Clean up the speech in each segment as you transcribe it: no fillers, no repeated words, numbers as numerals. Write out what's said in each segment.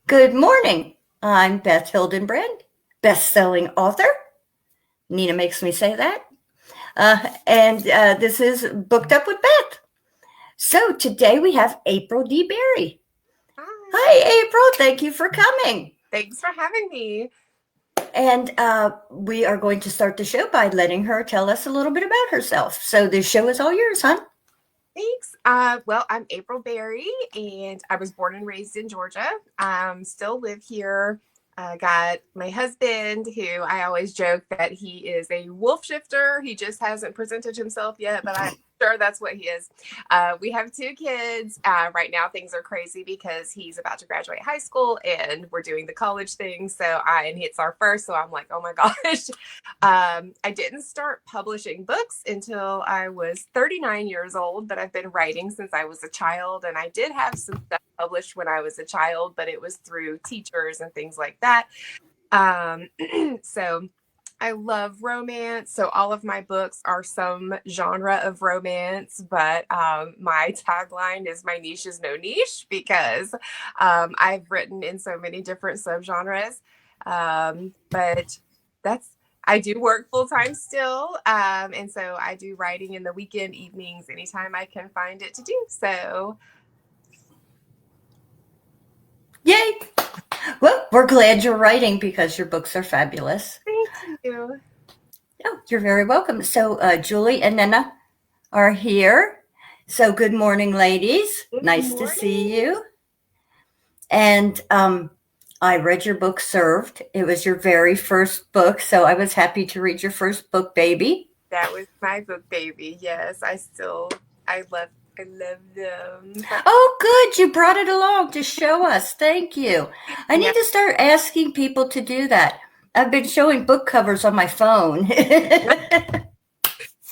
Good morning. I'm Beth Hildenbrand, best-selling author. Nina makes me say that. And this is Booked Up with Beth. So today we have April D. Berry. Hi. Hi, April. Thank you for coming. Thanks for having me. And we are going to start the show by letting her tell us a little bit about herself. So the show is all yours, hon. Thanks. Well, I'm April Berry, and I was born and raised in Georgia. Still live here. Got my husband, who I always joke that he is a wolf shifter. He just hasn't presented himself yet, but I'm sure that's what he is. We have two kids. Right now, things are crazy because he's about to graduate high school, and we're doing the college thing. And it's our first, so I'm like, oh my gosh. I didn't start publishing books until I was 39 years old, but I've been writing since I was a child. And I did have some stuff published when I was a child, but it was through teachers and things like that. Um, so I love romance. So all of my books are some genre of romance, but my tagline is my niche is no niche because I've written in so many different subgenres. But that's I do work full time still, and so I do writing in the weekend evenings anytime I can find it to do. So, Yay. Well, we're glad you're writing because your books are fabulous. thank you. Oh, you're very welcome. So Julie and Nina are here. So good morning, ladies. Good Nice to see morning. you. And I read your book, Served. It was your very first book, so I was happy to read your first book, baby. That was my book, baby. Yes, I love them. Oh, good. You brought it along to show us. Thank you. I Yeah. need to start asking people to do that. I've been showing book covers on my phone.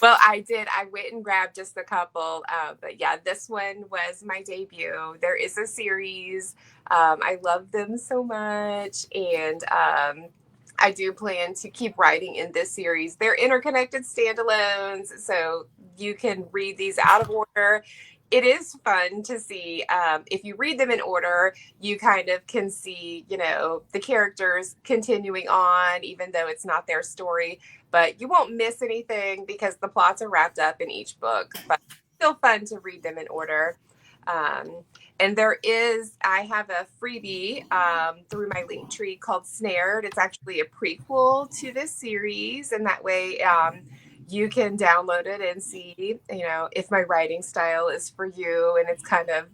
Well, I did. I went and grabbed just a couple, but yeah, this one was my debut. There is a series. I love them so much, and I do plan to keep writing in this series. They're interconnected standalones, so you can read these out of order. It is fun to see. If you read them in order, you kind of can see, the characters continuing on, even though it's not their story. But you won't miss anything because the plots are wrapped up in each book. But still fun to read them in order. Um, and I have a freebie through my link tree called Snared. It's actually a prequel to this series. And that way you can download it and see, if my writing style is for you. And it's kind of,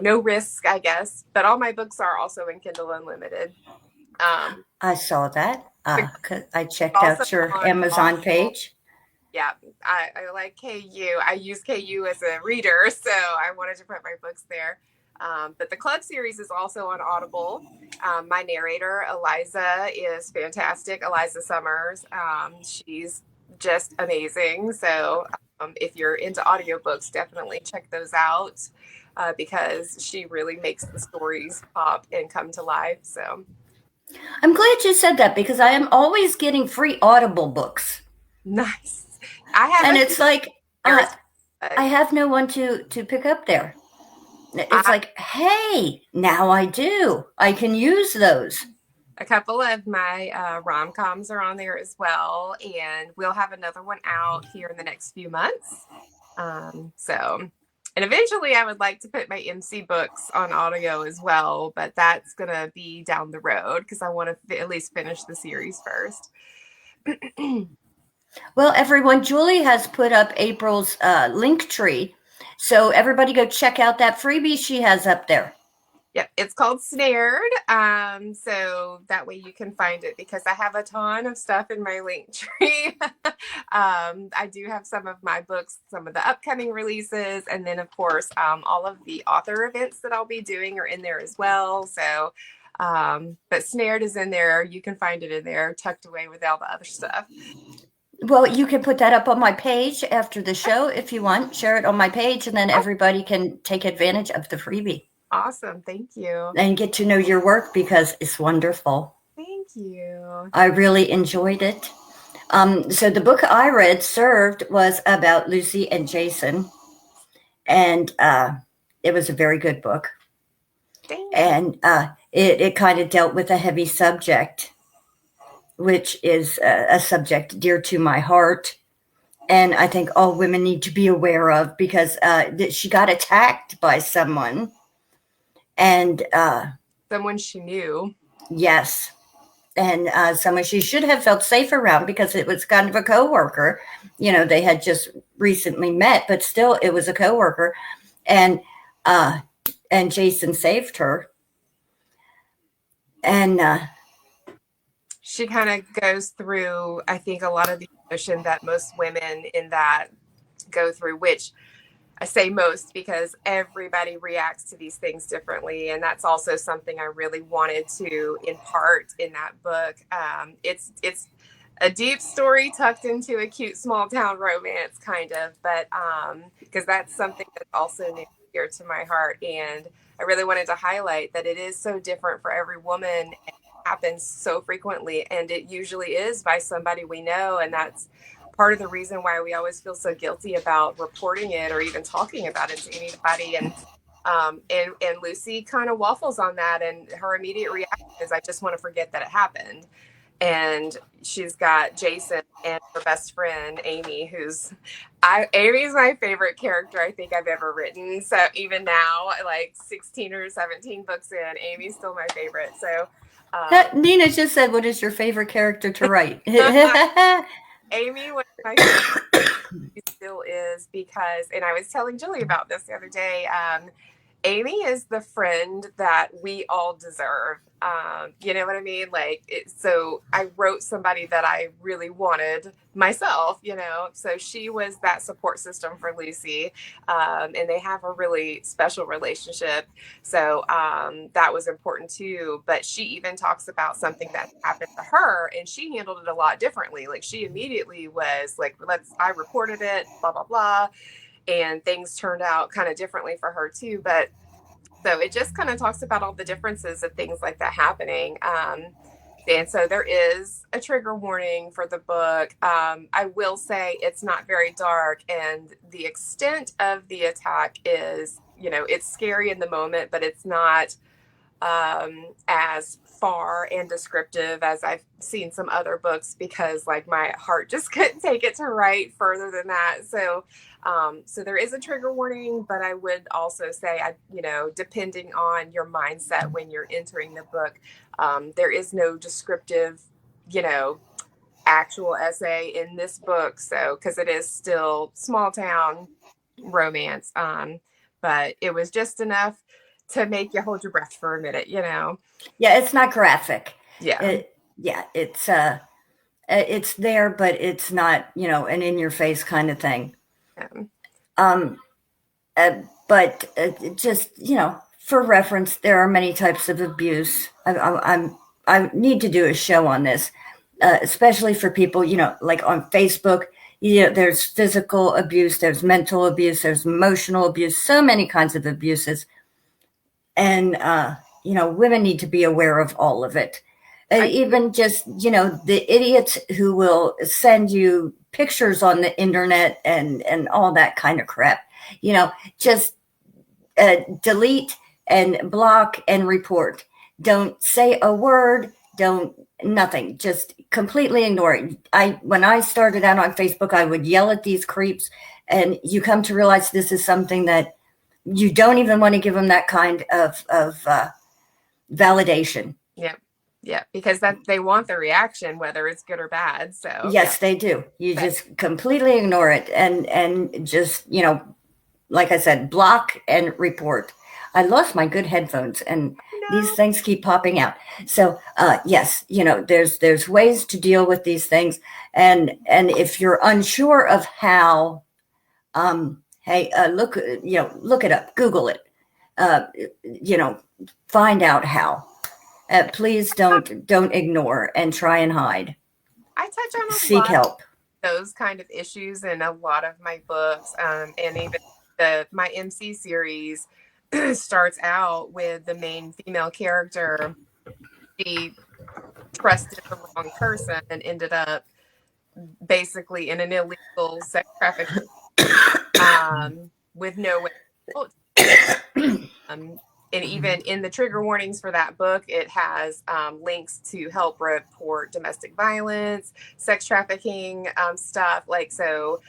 no risk, I guess. But all my books are also in Kindle Unlimited. Um, I saw that. 'Cause I checked also out your on Amazon Audible. page. Yeah, I like KU. I use KU as a reader, so I wanted to put my books there. But the club series is also on Audible. My narrator, Eliza, is fantastic. Eliza Summers. She's just amazing. So if you're into audiobooks, definitely check those out because she really makes the stories pop and come to life. So I'm glad you said that because I am always getting free Audible books. nice. I have And a it's few like, there, uh, I but have no one to pick up there. It's I like, hey, now I do. I can use those. A couple of my rom-coms are on there as well, and we'll have another one out here in the next few months. And eventually I would like to put my MC books on audio as well, but that's going to be down the road because I want to at least finish the series first. Well, everyone, Julie has put up April's link tree. So everybody go check out that freebie she has up there. Yep, it's called Snared. So that way you can find it because I have a ton of stuff in my link tree. I do have some of my books, some of the upcoming releases, and then of course all of the author events that I'll be doing are in there as well. So, but Snared is in there. You can find it in there, tucked away with all the other stuff. Well, you can put that up on my page after the show if you want. Share it on my page, and then Oh, everybody can take advantage of the freebie awesome! Thank you. and get to know your work because it's wonderful. Thank you. I really enjoyed it. So the book I read, Served, was about Lucy and Jason, and it was a very good book. Thank you. And it kind of dealt with a heavy subject, which is a subject dear to my heart. And I think all women need to be aware of, because she got attacked by someone. And Someone she knew. yes, and someone she should have felt safe around, because it was kind of a coworker. They had just recently met, but still, it was a coworker, and uh, and Jason saved her. And she kind of goes through, I think, a lot of the emotion that most women in that go through, which I say most because everybody reacts to these things differently. And that's also something I really wanted to impart in that book. It's a deep story tucked into a cute small town romance, kind of, but because that's something that's also near dear to my heart. And I really wanted to highlight that it is so different for every woman. It happens so frequently, and it usually is by somebody we know. And that's part of the reason why we always feel so guilty about reporting it or even talking about it to anybody. And Lucy kind of waffles on that, and her immediate reaction is, I just want to forget that it happened. And she's got Jason and her best friend Amy, Amy's my favorite character I think I've ever written. So even now, like 16 or 17 books in, Amy's still my favorite. So Nina just said, "What is your favorite character to write?" Amy was my favorite. She still is, because, and I was telling Julie about this the other day. Amy is the friend that we all deserve. You know what I mean? So I wrote somebody that I really wanted myself, so she was that support system for Lucy. And they have a really special relationship. So that was important too. But she even talks about something that happened to her, and she handled it a lot differently. Like, she immediately was like, I reported it, blah, blah, blah. And things turned out kind of differently for her too. But so it just kind of talks about all the differences of things like that happening. And so there is a trigger warning for the book. I will say it's not very dark, and the extent of the attack is, it's scary in the moment, but it's not as far and descriptive as I've seen some other books, because like my heart just couldn't take it to write further than that. So there is a trigger warning, but I would also say, depending on your mindset when you're entering the book, there is no descriptive, actual essay in this book. So, because it is still small town romance, but it was just enough to make you hold your breath for a minute. Yeah, it's not graphic. Yeah. It's there, but it's not, an in your face kind of thing. Yeah. But just, for reference, there are many types of abuse. I need to do a show on this, especially for people, like on Facebook. There's physical abuse, there's mental abuse, there's emotional abuse, so many kinds of abuses. And, women need to be aware of all of it. Even just, the idiots who will send you pictures on the internet and all that kind of crap. Just delete and block and report. Don't say a word. Don't nothing. Just completely ignore it. When I started out on Facebook, I would yell at these creeps, and you come to realize this is something that you don't even want to give them that kind of validation. Yeah, because that they want the reaction, whether it's good or bad. So yes, they do. You just completely ignore it, and just, like I said, block and report. I lost my good headphones, and these things keep popping out. So yes, there's ways to deal with these things, and if you're unsure of how, hey, look it up, Google it, find out how. Please don't ignore and try and hide. I touch on seek help. Those kind of issues in a lot of my books, and even my MC series starts out with the main female character. She trusted the wrong person and ended up basically in an illegal sex trafficking with no way out. and even in the trigger warnings for that book, it has links to help report domestic violence, sex trafficking stuff. Like, so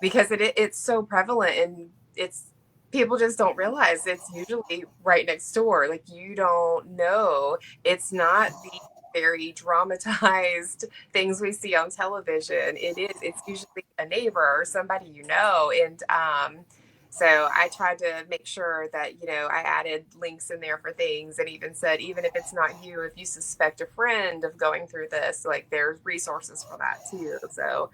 because it's so prevalent, and it's people just don't realize it's usually right next door. Like, you don't know. It's not the very dramatized things we see on television. It's usually a neighbor or somebody you know. And so I tried to make sure that, you know, I added links in there for things, and even said, even if it's not you, if you suspect a friend of going through this, like, there's resources for that too. So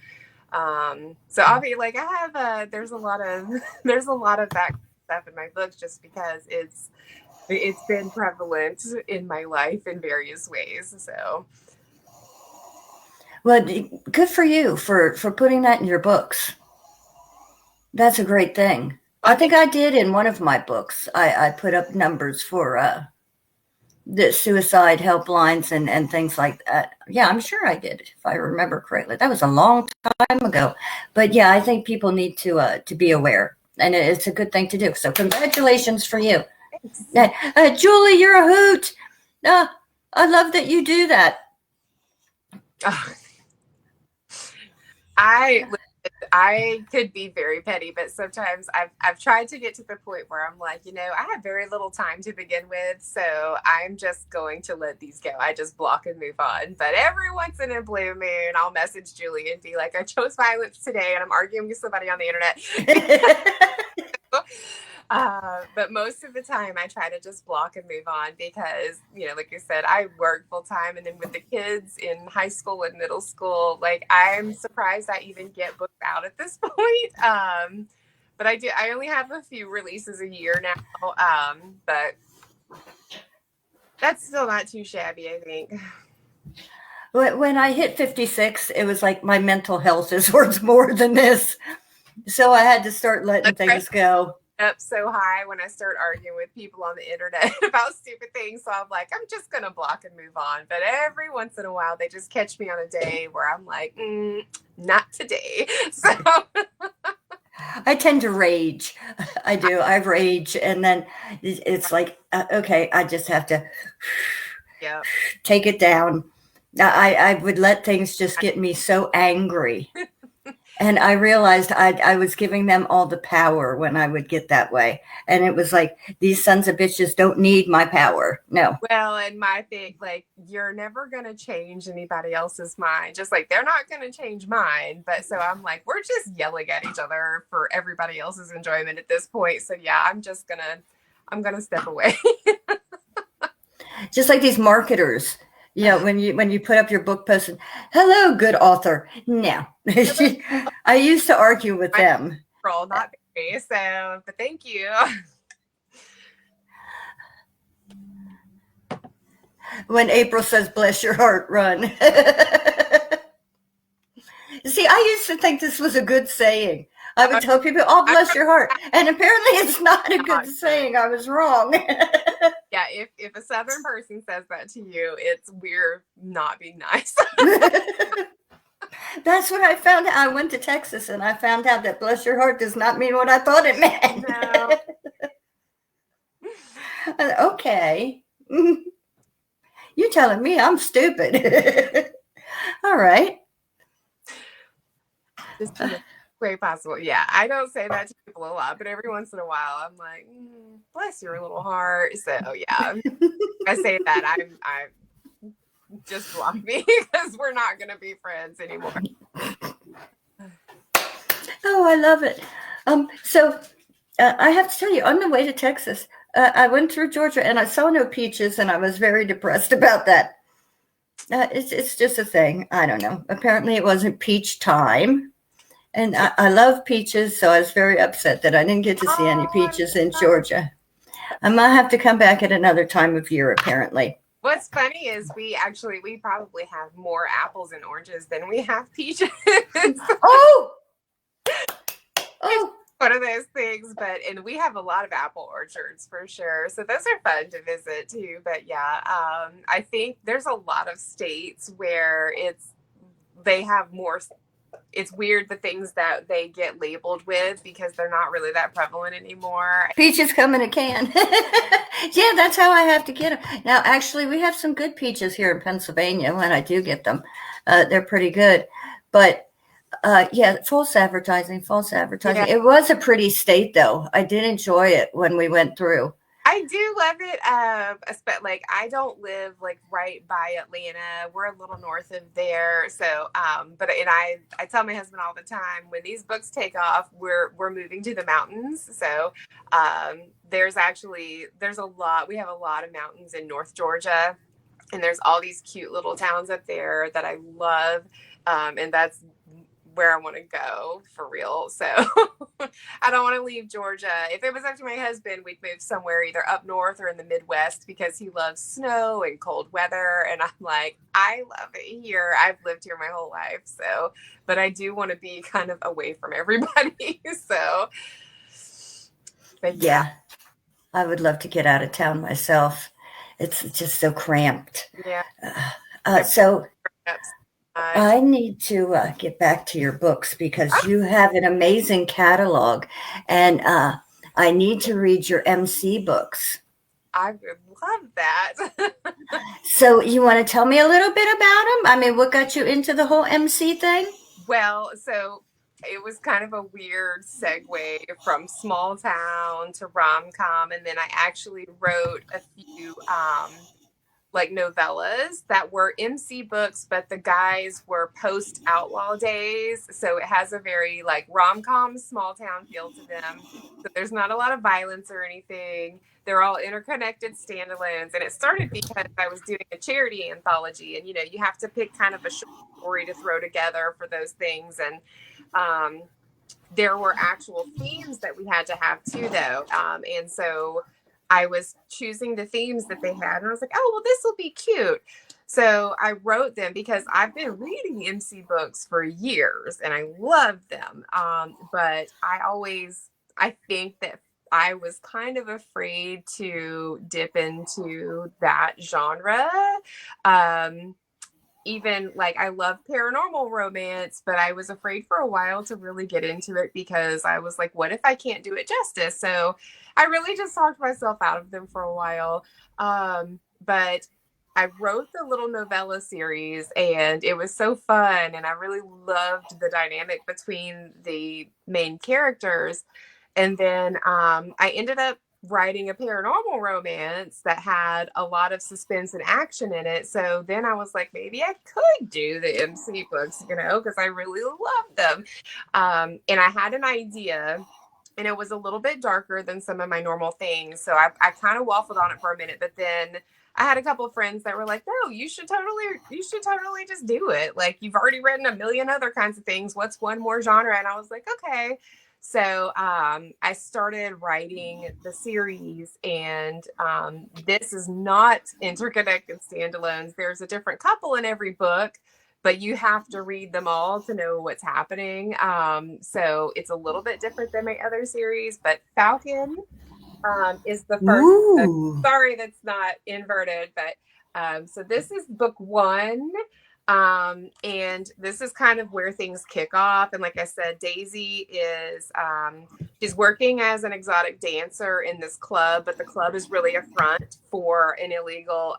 so I'll be like, I have there's a lot of there's a lot of that stuff in my books, just because it's been prevalent in my life in various ways. So Well, good for you for putting that in your books. That's a great thing. I think I did in one of my books. I put up numbers for the suicide helplines and things like that. Yeah, I'm sure I did, if I remember correctly. That was a long time ago. But yeah, I think people need to be aware, and it's a good thing to do. So congratulations for you. Julie, you're a hoot. I love that you do that. I could be very petty, but sometimes I've tried to get to the point where I'm like, you know, I have very little time to begin with, so I'm just going to let these go. I just block and move on. But every once in a blue moon, I'll message Julie and be like, I chose violence today, and I'm arguing with somebody on the internet. But most of the time I try to just block and move on, because, you know, like I said, I work full time, and then with the kids in high school and middle school, like, I'm surprised I even get booked out at this point. But I only have a few releases a year now. But that's still not too shabby, I think. When I hit 56, it was like my mental health is worth more than this. So I had to start letting things go. Up so high when I start arguing with people on the internet about stupid things. So I'm like, I'm just going to block and move on. But every once in a while, they just catch me on a day where I'm like, not today. So I tend to rage. I do. I rage. And then it's like, okay, I just have to take it down. I would let things just get me so angry. And I realized I was giving them all the power when I would get that way. And it was like, these sons of bitches don't need my power. No. Well, and my thing, like, you're never going to change anybody else's mind. Just like they're not going to change mine. But so I'm like, we're just yelling at each other for everybody else's enjoyment at this point. So yeah, I'm going to step away. Just like these marketers. Yeah, when you put up your book post, and, hello, good author. No. I used to argue with them. Girl, not me, so, but thank you. When April says, bless your heart, run. See, I used to think this was a good saying. I would tell people, oh, bless your heart. And apparently it's not a good saying. I was wrong. Yeah, if a Southern person says that to you, we're not being nice. That's what I found out. I went to Texas and I found out that bless your heart does not mean what I thought it meant. No. Okay. You're telling me I'm stupid. All right. Very possible. Yeah, I don't say that to people a lot, but every once in a while I'm like, bless your little heart. So yeah, I say that I just block me, because we're not going to be friends anymore. Oh, I love it. So I have to tell you, on the way to Texas, I went through Georgia and I saw no peaches, and I was very depressed about that. It's just a thing. I don't know. Apparently it wasn't peach time. And I love peaches, so I was very upset that I didn't get to see any peaches in Georgia. I might have to come back at another time of year, apparently. What's funny is we probably have more apples and oranges than we have peaches. Oh! One of those things, and we have a lot of apple orchards for sure. So those are fun to visit too. But yeah, I think there's a lot of states where they have more it's weird the things that they get labeled with because they're not really that prevalent anymore. Peaches come in a can. Yeah, that's how I have to get them. Now, actually, we have some good peaches here in Pennsylvania when I do get them. They're pretty good. But yeah, false advertising, false Yeah, advertising. It was a pretty state, though. I did enjoy it when we went through. I do love it. Like I don't live like right by Atlanta. We're a little north of there. So, I tell my husband all the time when these books take off, we're moving to the mountains. So, there's a lot. We have a lot of mountains in North Georgia, and there's all these cute little towns up there that I love. And that's where I want to go for real. So I don't want to leave Georgia. If it was up to my husband, we'd move somewhere either up north or in the Midwest because he loves snow and cold weather. And I'm like, I love it here. I've lived here my whole life. So, but I do want to be kind of away from everybody. So, but Yeah, I would love to get out of town myself. It's just so cramped. yeah. So That's, I need to get back to your books because you have an amazing catalog, and I need to read your MC books. I would love that. So you want to tell me a little bit about them? I mean, what got you into the whole MC thing? Well, so it was kind of a weird segue from small town to rom-com, and then I actually wrote a few like novellas that were MC books, but the guys were post outlaw days. So it has a very like rom-com small town feel to them. So there's not a lot of violence or anything. They're all interconnected standalones. And it started because I was doing a charity anthology, and you have to pick kind of a short story to throw together for those things. And there were actual themes that we had to have too, though. And so I was choosing the themes that they had, and I was like, oh, well, this will be cute. So I wrote them because I've been reading MC books for years and I love them. But I think that I was kind of afraid to dip into that genre. Even like I love paranormal romance, but I was afraid for a while to really get into it because I was like, what if I can't do it justice? So I really just talked myself out of them for a while. But I wrote the little novella series and it was so fun. And I really loved the dynamic between the main characters. And then I ended up writing a paranormal romance that had a lot of suspense and action in it. So then I was like, maybe I could do the MC books, because I really love them. And I had an idea, and it was a little bit darker than some of my normal things. So I kind of waffled on it for a minute, but then I had a couple of friends that were like, no, you should totally just do it. Like, you've already written a million other kinds of things. What's one more genre? And I was like, okay. So I started writing the series, and this is not interconnected standalones. There's a different couple in every book, but you have to read them all to know what's happening. So it's a little bit different than my other series, but Falcon is the first book. Sorry, that's not inverted, but so this is book one. And this is kind of where things kick off. And like I said, Daisy is she's working as an exotic dancer in this club, but the club is really a front for an illegal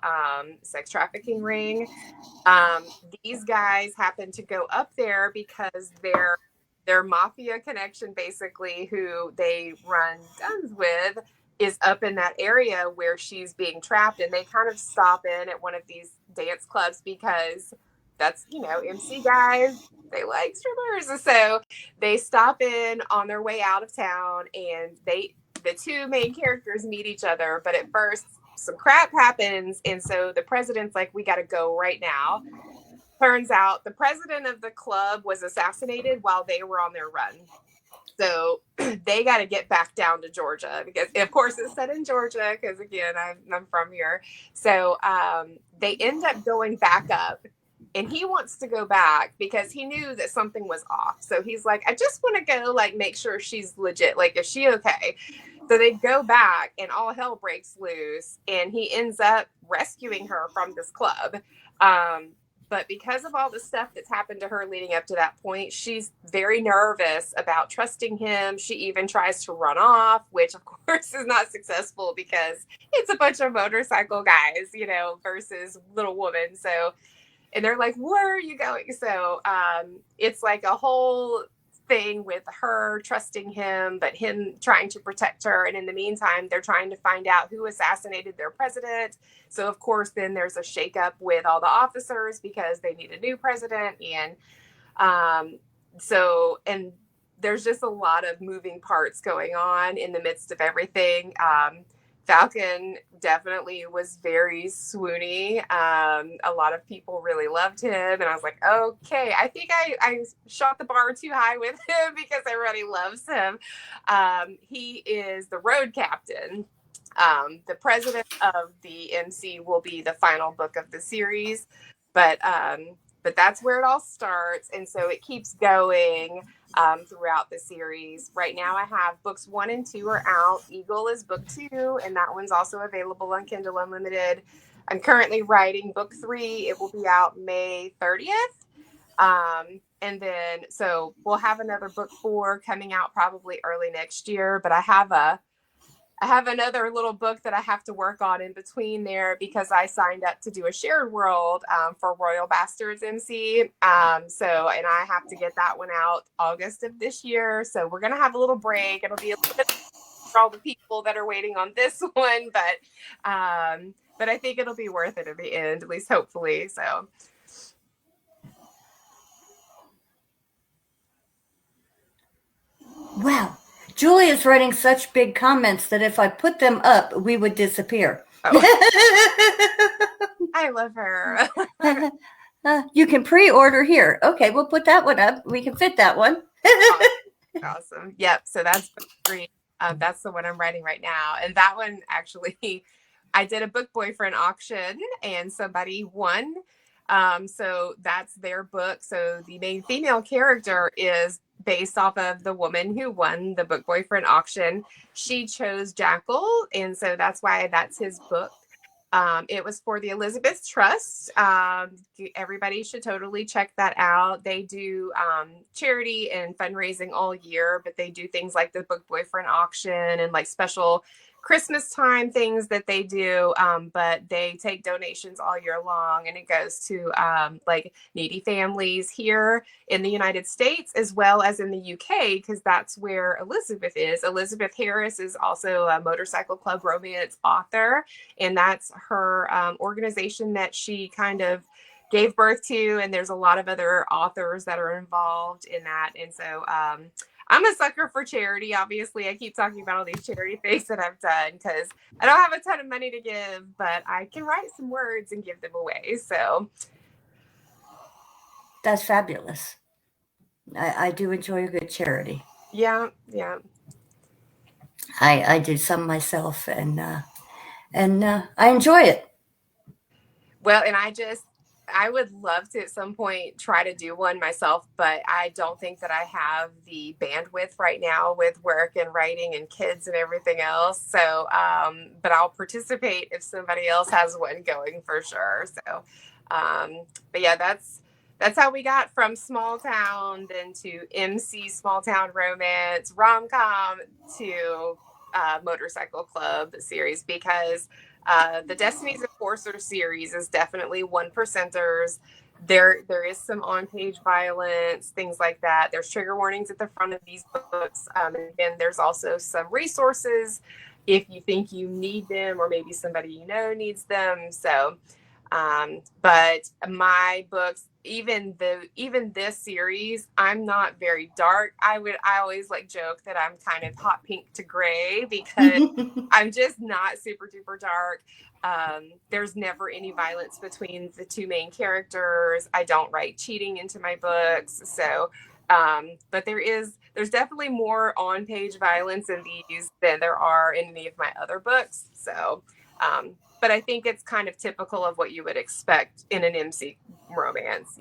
sex trafficking ring. These guys happen to go up there because their mafia connection, basically, who they run guns with, is up in that area where she's being trapped. And they kind of stop in at one of these dance clubs because that's, MC guys, they like strippers. So they stop in on their way out of town, and the two main characters meet each other. But at first, some crap happens. And so the president's like, we got to go right now. Turns out the president of the club was assassinated while they were on their run. So they got to get back down to Georgia because, of course, it's set in Georgia because, again, I'm from here. So they end up going back up, and he wants to go back because he knew that something was off. So he's like, I just want to go, like, make sure she's legit. Like, is she okay? So they go back, and all hell breaks loose, and he ends up rescuing her from this club. But because of all the stuff that's happened to her leading up to that point, she's very nervous about trusting him. She even tries to run off, which of course is not successful because it's a bunch of motorcycle guys, versus little woman. So, and they're like, where are you going? So it's like a whole thing with her trusting him, but him trying to protect her. And in the meantime, they're trying to find out who assassinated their president. So, of course, then there's a shakeup with all the officers because they need a new president. And and there's just a lot of moving parts going on in the midst of everything. Falcon definitely was very swoony. A lot of people really loved him. And I was like, okay, I think I shot the bar too high with him because everybody loves him. He is the road captain. The president of the MC will be the final book of the series. But that's where it all starts. And so it keeps going throughout the series. Right now, I have books 1 and 2 are out. Eagle is book 2, and that one's also available on Kindle Unlimited. I'm currently writing book 3. It will be out May 30th. And then, so we'll have another book 4 coming out probably early next year. But I have another little book that I have to work on in between there because I signed up to do a shared world for Royal Bastards MC. And I have to get that one out August of this year. So we're going to have a little break. It'll be a little bit for all the people that are waiting on this one, but I think it'll be worth it in the end, at least hopefully. So. Wow. Julie is writing such big comments that if I put them up, we would disappear. Oh. I love her. You can pre-order here. Okay, we'll put that one up. We can fit that one. Awesome. Yep. So that's book 3. That's the one I'm writing right now. And that one, actually, I did a book boyfriend auction and somebody won. So that's their book. So the main female character is based off of the woman who won the book boyfriend auction. She chose Jackal, and so that's why that's his book. It was for the Elizabeth Trust. Everybody should totally check that out. They do charity and fundraising all year, but they do things like the book boyfriend auction and like special Christmas time things that they do, but they take donations all year long, and it goes to like needy families here in the United States as well as in the UK, because that's where Elizabeth is. Elizabeth Harris is also a Motorcycle Club romance author, and that's her organization that she kind of gave birth to, and there's a lot of other authors that are involved in that. And so I'm a sucker for charity. Obviously, I keep talking about all these charity things that I've done because I don't have a ton of money to give, but I can write some words and give them away. So that's fabulous. I do enjoy a good charity. Yeah. I do some myself, and I enjoy it. Well, and I would love to at some point try to do one myself, but I don't think that I have the bandwidth right now with work and writing and kids and everything else. So, but I'll participate if somebody else has one going for sure. So, but yeah, that's how we got from small town then to MC small town romance, rom-com to Motorcycle Club series, because the Destinies Enforcer series is definitely 1%ers. There is some on-page violence, things like that. There's trigger warnings at the front of these books. And again, there's also some resources if you think you need them, or maybe somebody you know needs them. So, but my books, even this series, I'm not very dark. I always like joke that I'm kind of hot pink to gray because I'm just not super duper dark. There's never any violence between the two main characters. I don't write cheating into my books. So, but there's definitely more on-page violence in these than there are in any of my other books. So, but I think it's kind of typical of what you would expect in an MC romance,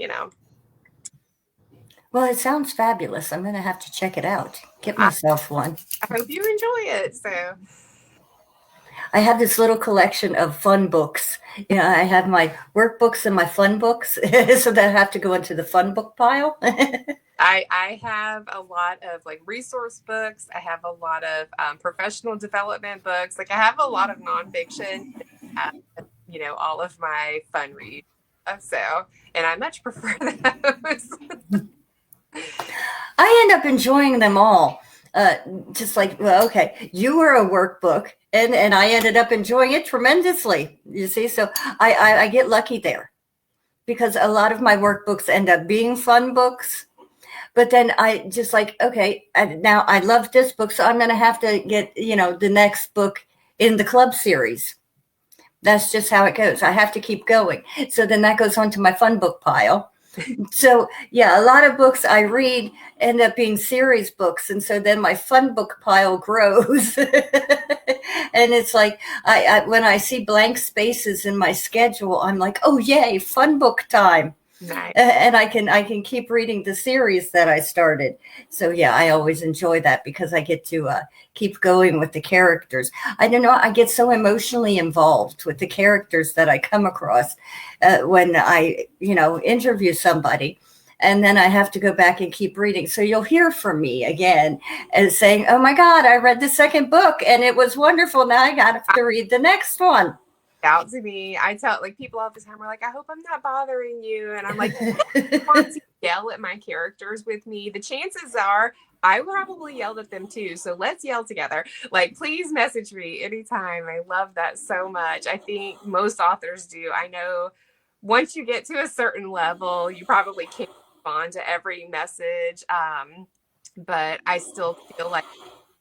Well, it sounds fabulous. I'm going to have to check it out. Get myself one. I hope you enjoy it. So, I have this little collection of fun books. I have my workbooks and my fun books, so that I have to go into the fun book pile. I have a lot of like resource books. I have a lot of professional development books. Like I have a lot of nonfiction. Uh, all of my fun reads. So, and I much prefer those. I end up enjoying them all. Uh, just like, well, okay, you were a workbook, and I ended up enjoying it tremendously. You see, so I get lucky there because a lot of my workbooks end up being fun books. But then I just like, okay, now I love this book, so I'm going to have to get, the next book in the club series. That's just how it goes. I have to keep going. So then that goes onto my fun book pile. So yeah, a lot of books I read end up being series books, and so then my fun book pile grows. And it's like when I see blank spaces in my schedule, I'm like, oh yay, fun book time. Nice. And I can keep reading the series that I started. So yeah, I always enjoy that because I get to keep going with the characters. I don't know, I get so emotionally involved with the characters that I come across when I interview somebody. And then I have to go back and keep reading. So you'll hear from me again as saying, oh my God, I read the second book and it was wonderful. Now I got to read the next one. Out to me. I tell like people all the time are like, I hope I'm not bothering you. And I'm like, want to yell at my characters with me. The chances are I probably yelled at them too. So let's yell together. Like, please message me anytime. I love that so much. I think most authors do. I know once you get to a certain level, you probably can't respond to every message. But I still feel like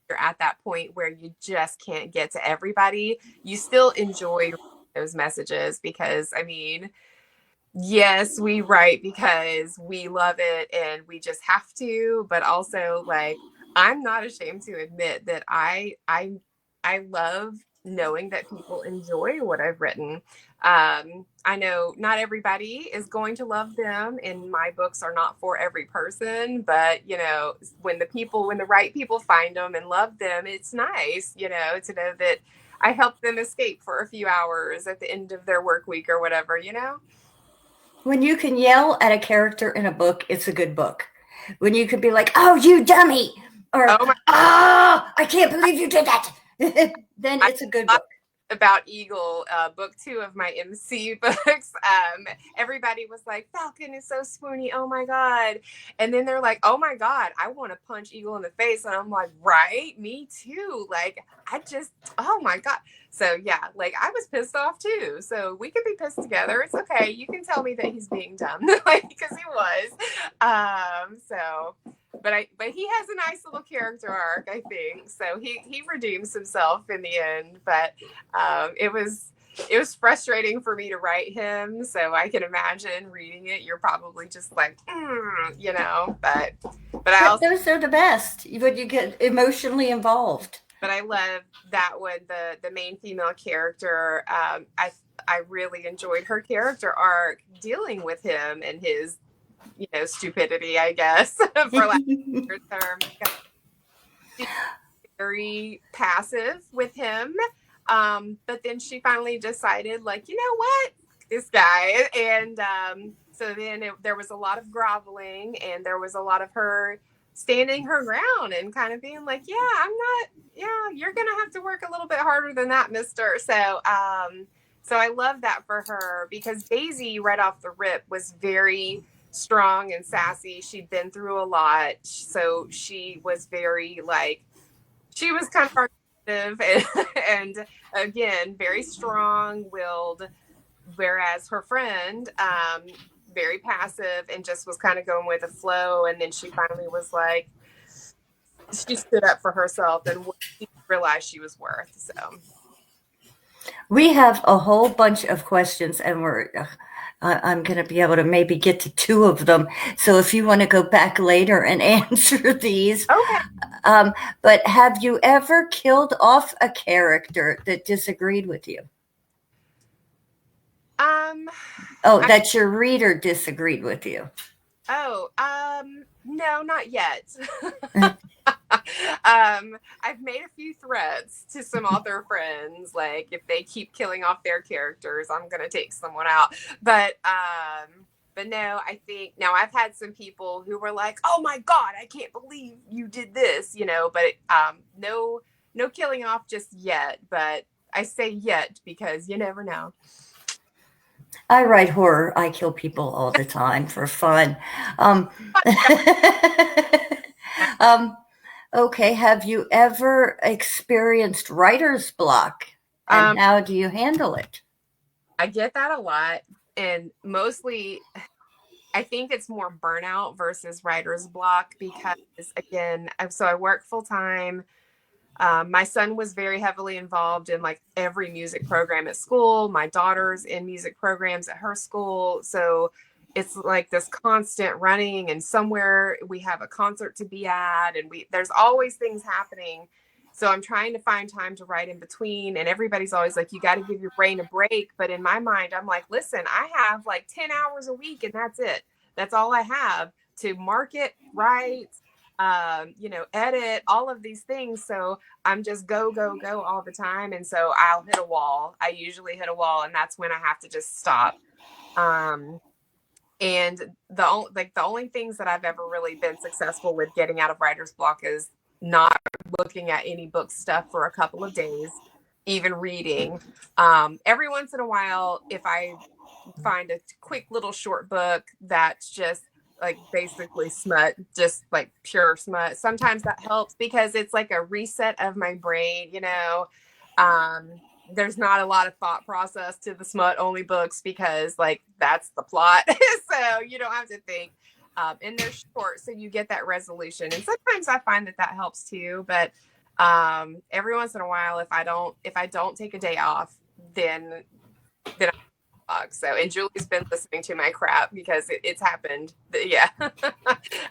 you're at that point where you just can't get to everybody. You still enjoy those messages because yes, we write because we love it and we just have to, but also like I'm not ashamed to admit that I love knowing that people enjoy what I've written. I know not everybody is going to love them, and my books are not for every person, but when the right people find them and love them, it's nice, to know that I helped them escape for a few hours at the end of their work week or whatever. When you can yell at a character in a book, it's a good book. When you can be like, oh, you dummy, or, oh, I can't believe you did that, then it's a good book. About Eagle, book 2 of my MC books. Everybody was like, Falcon is so swoony. Oh my God. And then they're like, oh my God, I want to punch Eagle in the face. And I'm like, right, me too. Like, oh my God. So yeah, like I was pissed off too. So we could be pissed together. It's okay. You can tell me that he's being dumb, like, because he was. But he has a nice little character arc, I think. So he redeems himself in the end. But it was frustrating for me to write him. So I can imagine reading it. You're probably just like, But I also, those are the best when you get emotionally involved. But I love that one, the main female character. I really enjoyed her character arc dealing with him and his stupidity, I guess, for lack of a better term. She's very passive with him. But then she finally decided, like, you know what? This guy. And so then there was a lot of groveling, and there was a lot of her standing her ground and kind of being like, you're going to have to work a little bit harder than that, mister. So I love that for her, because Daisy right off the rip was very strong and sassy. She'd been through a lot. So she was very she was kind of argumentative and again, very strong-willed, whereas her friend, very passive and just was kind of going with the flow. And then she finally was like, she stood up for herself and what she realized she was worth. So we have a whole bunch of questions, and I'm going to be able to maybe get to 2 of them. So if you want to go back later and answer these. Okay. But have you ever killed off a character that disagreed with you? That your reader disagreed with you. No, not yet. I've made a few threats to some author friends, like if they keep killing off their characters, I'm gonna take someone out. But no, I think now I've had some people who were like, "Oh my God, I can't believe you did this," but no killing off just yet. But I say yet because you never know. I write horror. I kill people all the time for fun. Um, um, okay, have you ever experienced writer's block, and Um, how do you handle it? I get that a lot, and mostly I think it's more burnout versus writer's block because, again, so I work full time. My son was very heavily involved in like every music program at school. My daughter's in music programs at her school. So it's like this constant running, and somewhere we have a concert to be at, and there's always things happening. So I'm trying to find time to write in between, and everybody's always like, you got to give your brain a break. But in my mind, I'm like, listen, I have like 10 hours a week, and that's it. That's all I have to market, write, edit, all of these things. So I'm just go, go, go all the time. And so I'll hit a wall. I usually hit a wall, and that's when I have to just stop. And the only things that I've ever really been successful with getting out of writer's block is not looking at any book stuff for a couple of days, even reading. Every once in a while, if I find a quick little short book that's just like basically smut, just like pure smut, sometimes that helps because it's like a reset of my brain. There's not a lot of thought process to the smut only books because like that's the plot. So you don't have to think. And they're short, so you get that resolution. And sometimes I find that helps too. But every once in a while, if I don't take a day off, then so, and Julie's been listening to my crap because it's happened. Yeah. I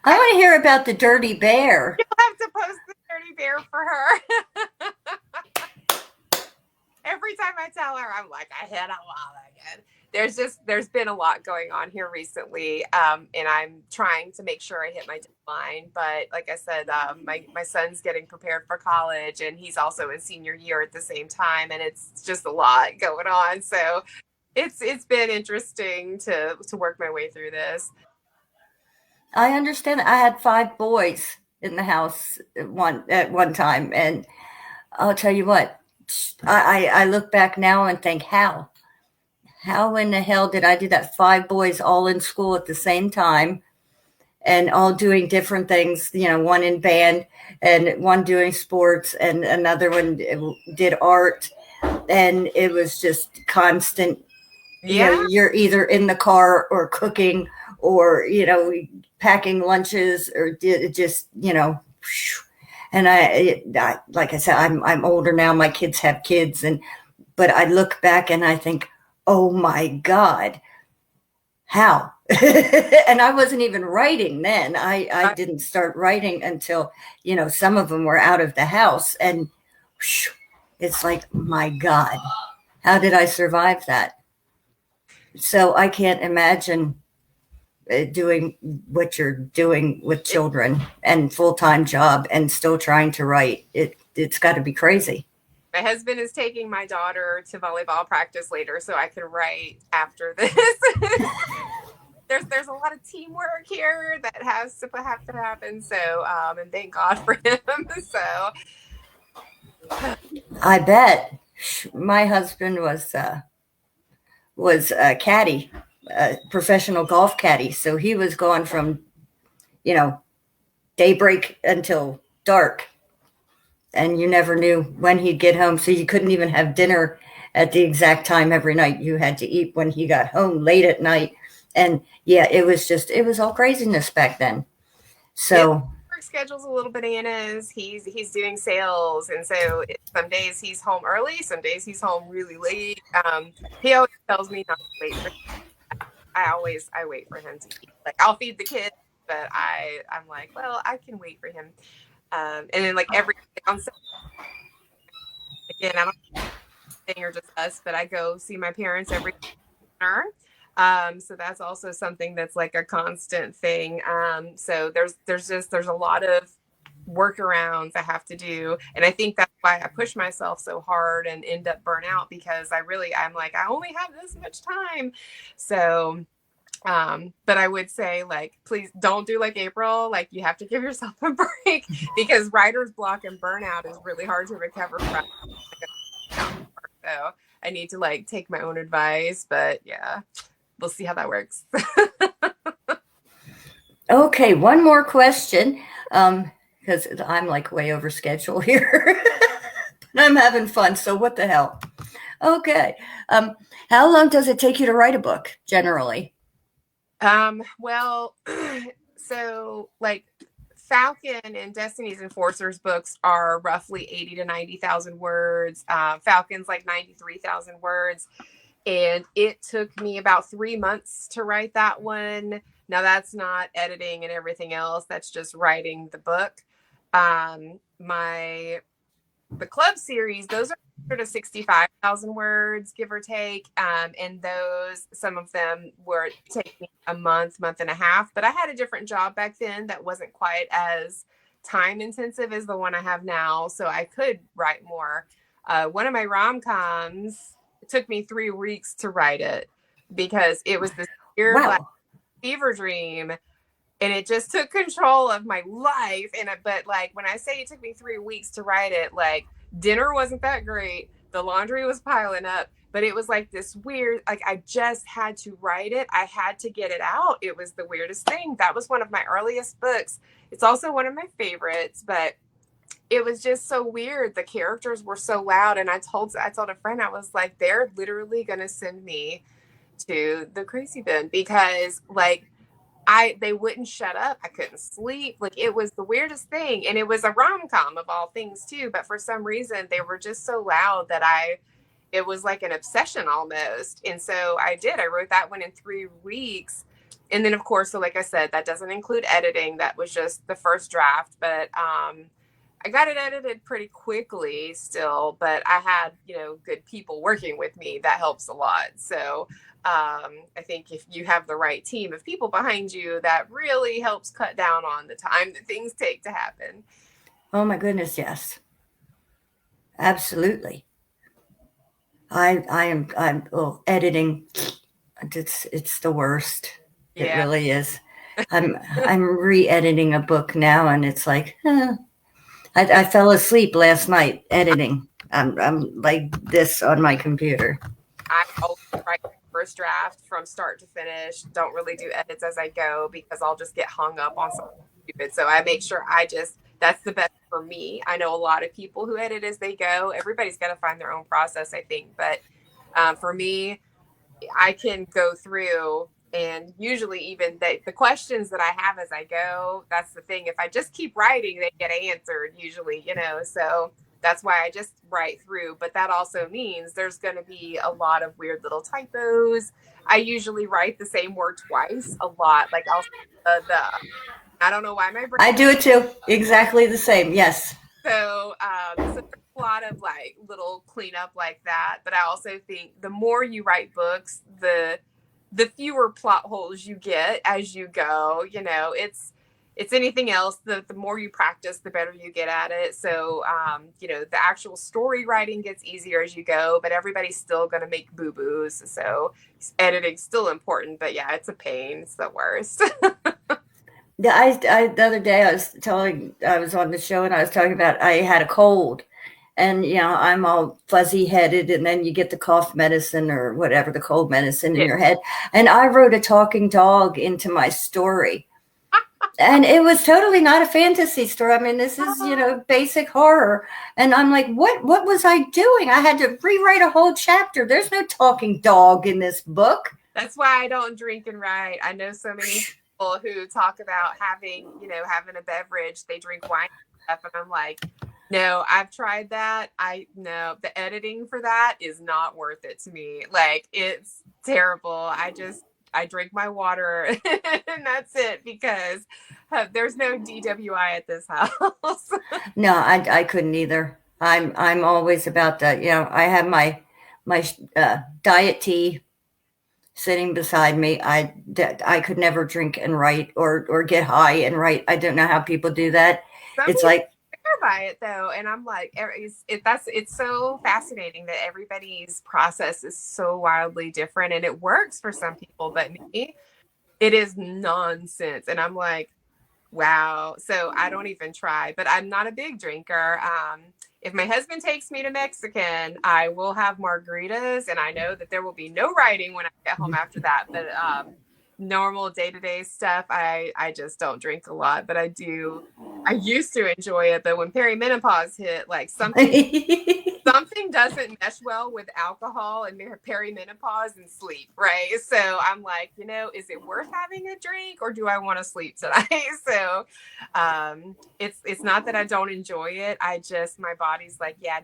want to hear about the dirty bear. You'll have to post the dirty bear for her. Every time I tell her, I'm like, I hit a wall again. There's been a lot going on here recently, and I'm trying to make sure I hit my deadline. But like I said, my son's getting prepared for college, and he's also in senior year at the same time, and it's just a lot going on. So it's been interesting to work my way through this. I understand. I had 5 boys in the house at one time, and I'll tell you what. I look back now and think, how in the hell did I do that? 5 boys all in school at the same time and all doing different things, one in band and one doing sports and another one did art. And it was just constant. Yeah. You're either in the car or cooking or, packing lunches or just, and I like I said, I'm older now. My kids have kids, but I look back and I think, oh my God, how? And I wasn't even writing then. I didn't start writing until, some of them were out of the house, and it's like, my God, how did I survive that? So I can't imagine doing what you're doing with children and full-time job and still trying to write. It's got to be crazy. My husband is taking my daughter to volleyball practice later so I can write after this. There's a lot of teamwork here that has to have to happen. So and thank God for him. So I bet. My husband was a caddy, a professional golf caddy. So he was going from, daybreak until dark. And you never knew when he'd get home. So you couldn't even have dinner at the exact time every night. You had to eat when he got home late at night. And yeah, it was all craziness back then. So work schedule's a little bananas. He's doing sales, and so some days he's home early, some days he's home really late. He always tells me not to wait for him. I wait for him to eat. Like I'll feed the kids, but I'm like, well, I can wait for him. And then like every on again, I don't think you're just us, but I go see my parents every dinner. So that's also something that's like a constant thing. So there's a lot of workarounds I have to do. And I think that's why I push myself so hard and end up burnout, because I'm like, I only have this much time. So, but I would say, like, please don't do like April. Like, you have to give yourself a break, because writer's block and burnout is really hard to recover from. So I need to like take my own advice, but yeah, we'll see how that works. Okay, one more question, because I'm like way over schedule here. But I'm having fun, so what the hell? Okay, how long does it take you to write a book generally? Well, so like Falcon and Destiny's Enforcers books are roughly 80 to 90,000 words. Falcon's like 93,000 words. And it took me about 3 months to write that one. Now, that's not editing and everything else. That's just writing the book. The club series, those are sort of 65,000 words, give or take. And those, some of them were taking me a month and a half. But I had a different job back then that wasn't quite as time intensive as the one I have now. So I could write more. One of my rom-coms, it took me 3 weeks to write it, because it was this weird Wow. like fever dream, and it just took control of my life. But like, when I say it took me 3 weeks to write it, like, dinner wasn't that great, the laundry was piling up, but it was like this weird, like, I just had to write it. I had to get it out. It was the weirdest thing. That was one of my earliest books. It's also one of my favorites, but it was just so weird. The characters were so loud. And I told a friend, I was like, they're literally going to send me to the crazy bin, because like, they wouldn't shut up. I couldn't sleep. Like, it was the weirdest thing. And it was a rom-com of all things too. But for some reason, they were just so loud that it was like an obsession almost. And so I wrote that one in 3 weeks. And then, of course, so like I said, that doesn't include editing. That was just the first draft. But I got it edited pretty quickly still, but I had, good people working with me. That helps a lot. So I think if you have the right team of people behind you, that really helps cut down on the time that things take to happen. Oh my goodness, yes. Absolutely. I'm editing. It's the worst. It Yeah. really is. I'm re-editing a book now, and it's like, I fell asleep last night editing. I'm like this on my computer. I always write the first draft from start to finish. Don't really do edits as I go, because I'll just get hung up on something stupid. So I make sure that's the best for me. I know a lot of people who edit as they go. Everybody's got to find their own process, I think. But for me, I can go through, and usually even the questions that I have as I go, that's the thing. If I just keep writing, they get answered usually, so that's why I just write through. But that also means there's going to be a lot of weird little typos. I usually write the same word twice a lot. Like, I'll I don't know why my brain. I do it too. Exactly the same. Yes. So there's a lot of like little cleanup like that. But I also think the more you write books, the fewer plot holes you get as you go. It's anything else. The more you practice, the better you get at it. So the actual story writing gets easier as you go, but everybody's still going to make boo-boos. So editing's still important, but yeah, it's a pain. It's the worst. Yeah, the other day I was on the show, and I was talking about I had a cold, and I'm all fuzzy headed, and then you get the cough medicine or whatever, the cold medicine in your head, and I wrote a talking dog into my story, and it was totally not a fantasy story. I mean, this is basic horror, and I'm like, what was I doing? I had to rewrite a whole chapter. There's no talking dog in this book. That's why I don't drink and write. I know so many people who talk about having a beverage, they drink wine and stuff, and I'm like, no, I've tried that. No, the editing for that is not worth it to me. Like, it's terrible. I drink my water and that's it, because there's no DWI at this house. No, I couldn't either. I'm always about that. I have my diet tea sitting beside me. I could never drink and write, or get high and write. I don't know how people do that. Some It's people like, swear by it though, and I'm like, it's so fascinating that everybody's process is so wildly different, and it works for some people, but me, it is nonsense, and I'm like, wow. So I don't even try, but I'm not a big drinker. If my husband takes me to Mexican, I will have margaritas, and I know that there will be no writing when I get home after that. But normal day-to-day stuff, I just don't drink a lot, but I used to enjoy it. But when perimenopause hit, like something doesn't mesh well with alcohol and perimenopause and sleep, right? So I'm like, is it worth having a drink, or do I want to sleep tonight? So it's not that I don't enjoy it. My body's like, yeah,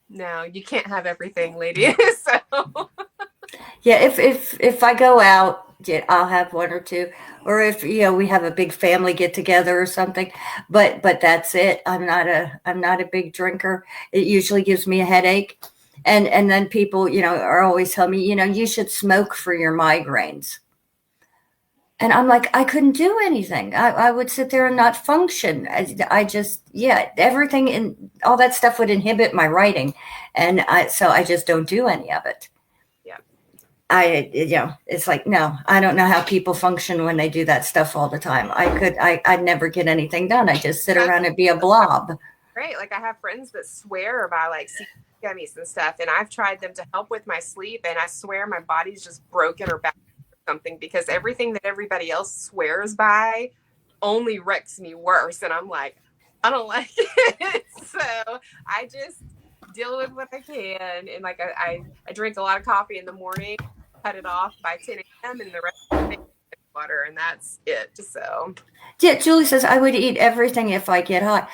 no, you can't have everything, lady. So yeah, if I go out, yeah, I'll have one or two, or if we have a big family get together or something. But that's it. I'm not a big drinker. It usually gives me a headache, and then people are always telling me you should smoke for your migraines. And I'm like, I couldn't do anything. I would sit there and not function. I just, yeah, everything and all that stuff would inhibit my writing. And so I just don't do any of it. yeah. It's like, no, I don't know how people function when they do that stuff all the time. I'd never get anything done. I just sit around and be a blob. Right. Like I have friends that swear by like gummies and stuff, and I've tried them to help with my sleep, and I swear my body's just broken or bad or something, because everything that everybody else swears by only wrecks me worse. And I'm like, I don't like it. So I just deal with what I can. And like I drink a lot of coffee in the morning, cut it off by 10 a.m. and the rest of the day water, and that's it. So Yeah, Julie says I would eat everything if I get high.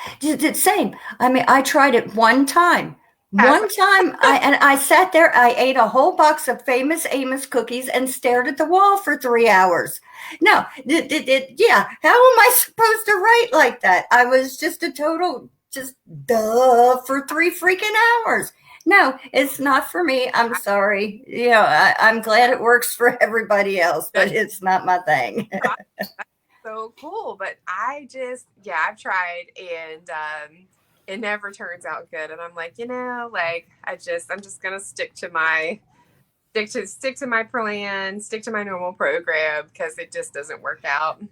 Same. I mean, I tried it one time. yes, One time, I sat there. I ate a whole box of Famous Amos cookies and stared at the wall for 3 hours. No, yeah. How am I supposed to write like that? I was just a total just duh for 3 freaking hours. No, it's not for me. I'm sorry. I'm glad it works for everybody else, but it's not my thing. so cool. But I've tried, and it never turns out good. And I'm like, like I'm just gonna stick to my plan, stick to my normal program, because it just doesn't work out.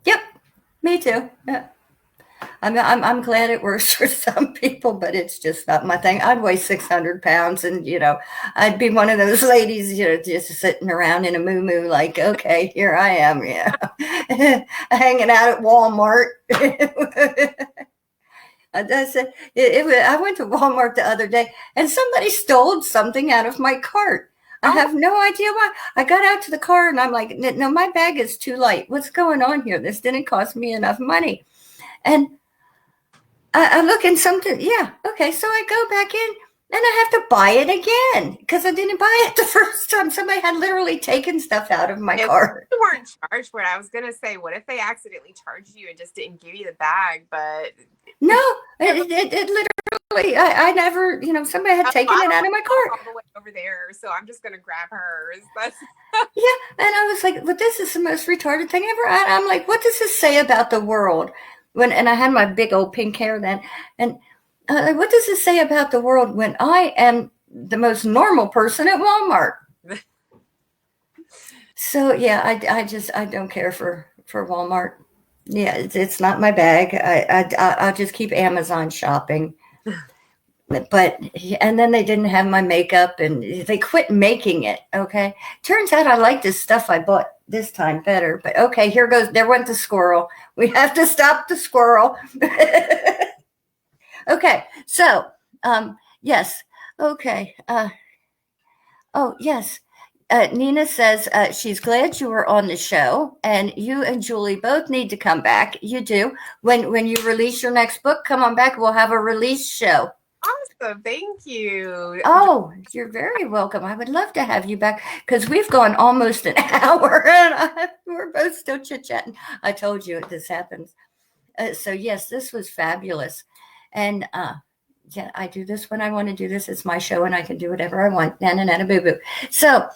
Yep, me too. Yeah. I'm glad it works for some people, but it's just not my thing. I'd weigh 600 pounds, and I'd be one of those ladies, just sitting around in a moo like, okay, here I am, hanging out at Walmart. I said, I went to Walmart the other day, and somebody stole something out of my cart. I have no idea why. I got out to the car, and I'm like, no, my bag is too light. What's going on here? This didn't cost me enough money. And I look in something, yeah, okay, so I go back in, and I have to buy it again because I didn't buy it the first time. Somebody had literally taken stuff out of my cart. You weren't charged for it. I was going to say, what if they accidentally charged you and just didn't give you the bag? But no, it literally, I never, somebody had taken it out of my cart. All the way over there, so I'm just going to grab hers. Yeah, and I was like, but this is the most retarded thing ever. I'm like, what does this say about the world? And I had my big old pink hair then, and what does this say about the world when I am the most normal person at Walmart? So yeah, I don't care for Walmart. Yeah, it's not my bag. I'll just keep Amazon shopping. But and then they didn't have my makeup, and they quit making it. Okay, turns out I like this stuff I bought this time better. But okay, here goes. There went the squirrel. We have to stop the squirrel. Okay, so yes. Okay. Oh yes. Nina says she's glad you were on the show, and you and Julie both need to come back. You do. When you release your next book, come on back. We'll have a release show. Awesome. Thank you. Oh, you're very welcome. I would love to have you back, because we've gone almost an hour, and we're both still chit-chatting. I told you this happens. So yes, this was fabulous. And yeah, I do this when I want to do this. It's my show, and I can do whatever I want. Nana boo boo. So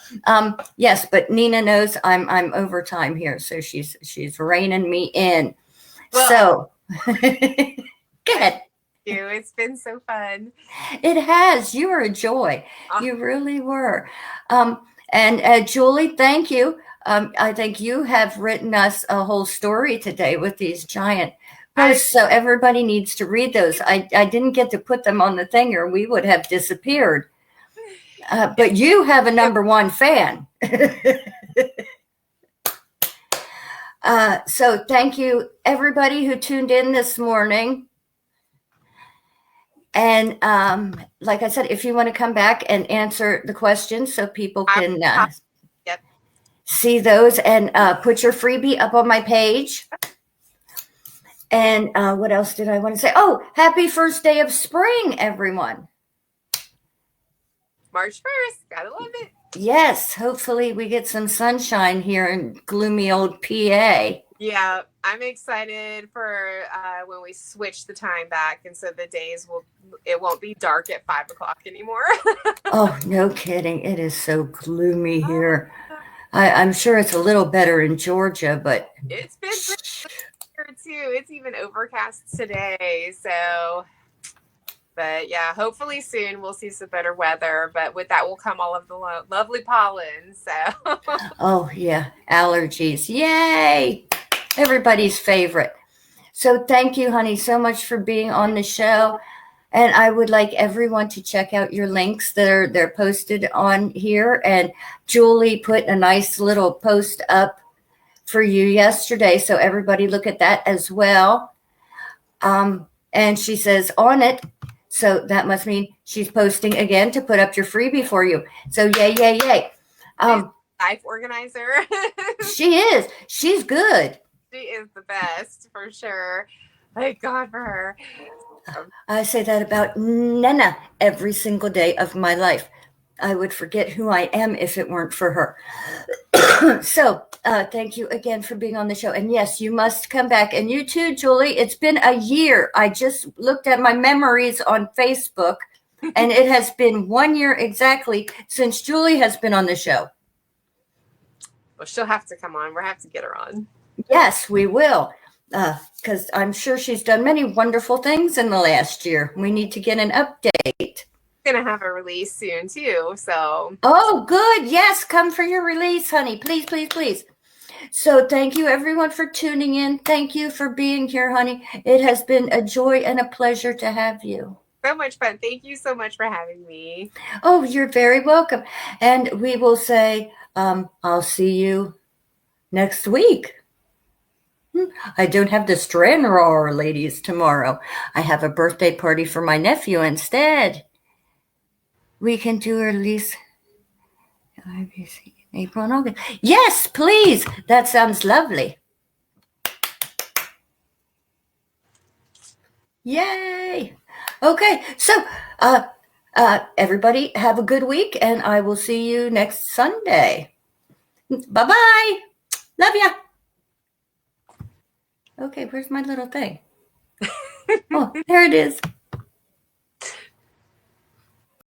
yes, but Nina knows I'm overtime here, so she's reining me in. Well, so Go ahead. You. It's been so fun. It has. You were a joy. Oh, You really were. And Julie, thank you. I think you have written us a whole story today with these giant posts. So everybody needs to read those. I didn't get to put them on the thing or we would have disappeared. But you have a number one fan. So thank you, everybody who tuned in this morning. And like I said, if you want to come back and answer the questions so people can see those and put your freebie up on my page. And what else did I want to say? Oh, happy first day of spring, everyone. March 1st. Gotta love it. Yes, hopefully we get some sunshine here in gloomy old PA. Yeah, I'm excited for when we switch the time back, and so the days it won't be dark at 5 o'clock anymore. Oh, no kidding! It is so gloomy here. I'm sure it's a little better in Georgia, but it's been here too. It's even overcast today, so. But yeah, hopefully soon we'll see some better weather. But with that will come all of the lovely pollen. So. Oh yeah, allergies! Yay! Everybody's favorite. So thank you, honey, so much for being on the show. And I would like everyone to check out your links that they're posted on here. And Julie put a nice little post up for you yesterday. So everybody look at that as well. And she says on it. So that must mean she's posting again to put up your freebie for you. So yay, yay, yay. Life organizer. She is. She's good. She is the best for sure. Thank God for her. I say that about Nana every single day of my life. I would forget who I am if it weren't for her. So thank you again for being on the show. And yes, you must come back. And you too, Julie. It's been a year. I just looked at my memories on Facebook, and it has been 1 year exactly since Julie has been on the show. Well, she'll have to come on. We'll have to get her on. Yes, we will. Because I'm sure she's done many wonderful things in the last year. We need to get an update. Going to have a release soon too, so. Oh, good. Yes, come for your release, honey. Please, please, please. So thank you, everyone, for tuning in. Thank you for being here, honey. It has been a joy and a pleasure to have you. So much fun. Thank you so much for having me. Oh, you're very welcome. And we will say, I'll see you next week. I don't have the Stranraer ladies tomorrow. I have a birthday party for my nephew instead. We can do a release April and August. Yes, please. That sounds lovely. Yay. Okay, so everybody have a good week, and I will see you next Sunday. Bye-bye. Love ya. Okay, where's my little thing? Oh, there it is.